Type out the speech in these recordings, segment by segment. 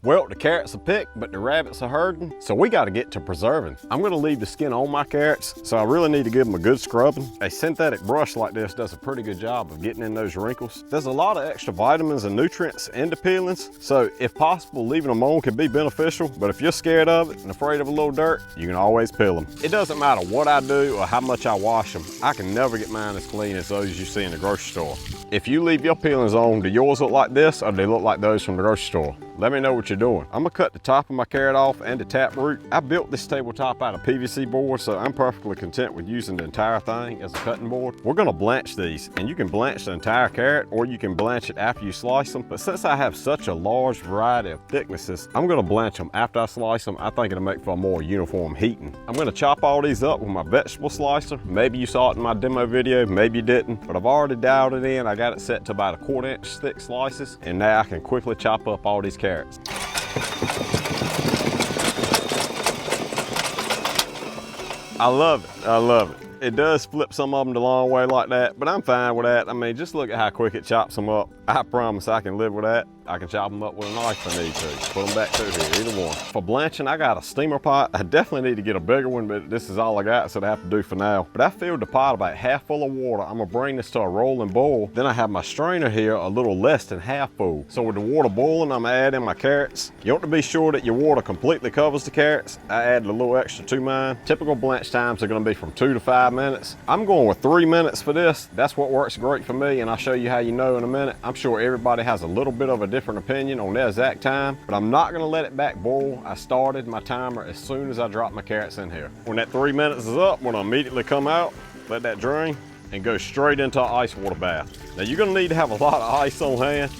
Well, the carrots are picked, but the rabbits are herding, so we gotta get to preserving. I'm gonna leave the skin on my carrots, so I really need to give them a good scrubbing. A synthetic brush like this does a pretty good job of getting in those wrinkles. There's a lot of extra vitamins and nutrients in the peelings, so if possible, leaving them on can be beneficial, but if you're scared of it and afraid of a little dirt, you can always peel them. It doesn't matter what I do or how much I wash them, I can never get mine as clean as those you see in the grocery store. If you leave your peelings on, do yours look like this or do they look like those from the grocery store? Let me know what you're doing. I'm gonna cut the top of my carrot off and the tap root. I built this tabletop out of PVC board, so I'm perfectly content with using the entire thing as a cutting board. We're gonna blanch these, and you can blanch the entire carrot or you can blanch it after you slice them. But since I have such a large variety of thicknesses, I'm gonna blanch them after I slice them. I think it'll make for a more uniform heating. I'm gonna chop all these up with my vegetable slicer. Maybe you saw it in my demo video, maybe you didn't, but I've already dialed it in. I got it set to about 1/4 inch thick slices, and now I can quickly chop up all these carrots. I love it, I love it. It does flip some of them the long way like that, but I'm fine with that. I mean, just look at how quick it chops them up. I promise I can live with that. I can chop them up with a knife if I need to. Put them back through here, either one. For blanching, I got a steamer pot. I definitely need to get a bigger one, but this is all I got, so I have to do for now. But I filled the pot about half full of water. I'm gonna bring this to a rolling boil. Then I have my strainer here a little less than half full. So with the water boiling, I'm gonna add in my carrots. You want to be sure that your water completely covers the carrots. I added a little extra to mine. Typical blanch times are gonna be from 2 to 5 minutes. I'm going with 3 minutes for this. That's what works great for me, and I'll show you how you know in a minute. I'm sure everybody has a little bit of a different opinion on their exact time, but I'm not gonna let it back boil. I started my timer as soon as I dropped my carrots in here. When that 3 minutes is up, we're gonna immediately come out, let that drain, and go straight into an ice water bath. Now you're gonna need to have a lot of ice on hand.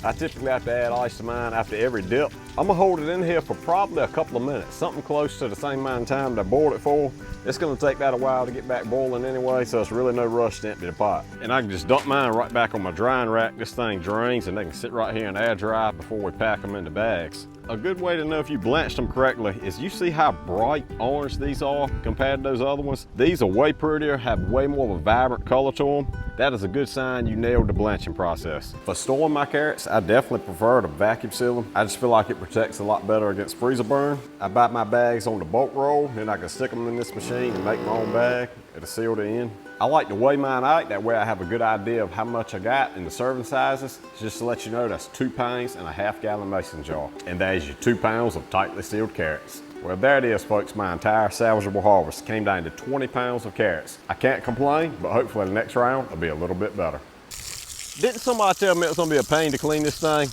I typically have to add ice to mine after every dip. I'm gonna hold it in here for probably a couple of minutes, something close to the same amount of time that I boiled it for. It's gonna take that a while to get back boiling anyway, so it's really no rush to empty the pot. And I can just dump mine right back on my drying rack. This thing drains and they can sit right here and air dry before we pack them into bags. A good way to know if you blanched them correctly is you see how bright orange these are compared to those other ones. These are way prettier, have way more of a vibrant color to them. That is a good sign you nailed the blanching process. For storing my carrots, I definitely prefer to vacuum seal them. I just feel like it protects a lot better against freezer burn. I buy my bags on the bulk roll, then I can stick them in this machine and make my own bag. It'll seal the end. I like to weigh mine out, that way I have a good idea of how much I got in the serving sizes. Just to let you know, that's 2 pounds in a half-gallon mason jar. And there's your 2 pounds of tightly sealed carrots. Well, there it is, folks. My entire salvageable harvest came down to 20 pounds of carrots. I can't complain, but hopefully the next round will be a little bit better. Didn't somebody tell me it was gonna be a pain to clean this thing?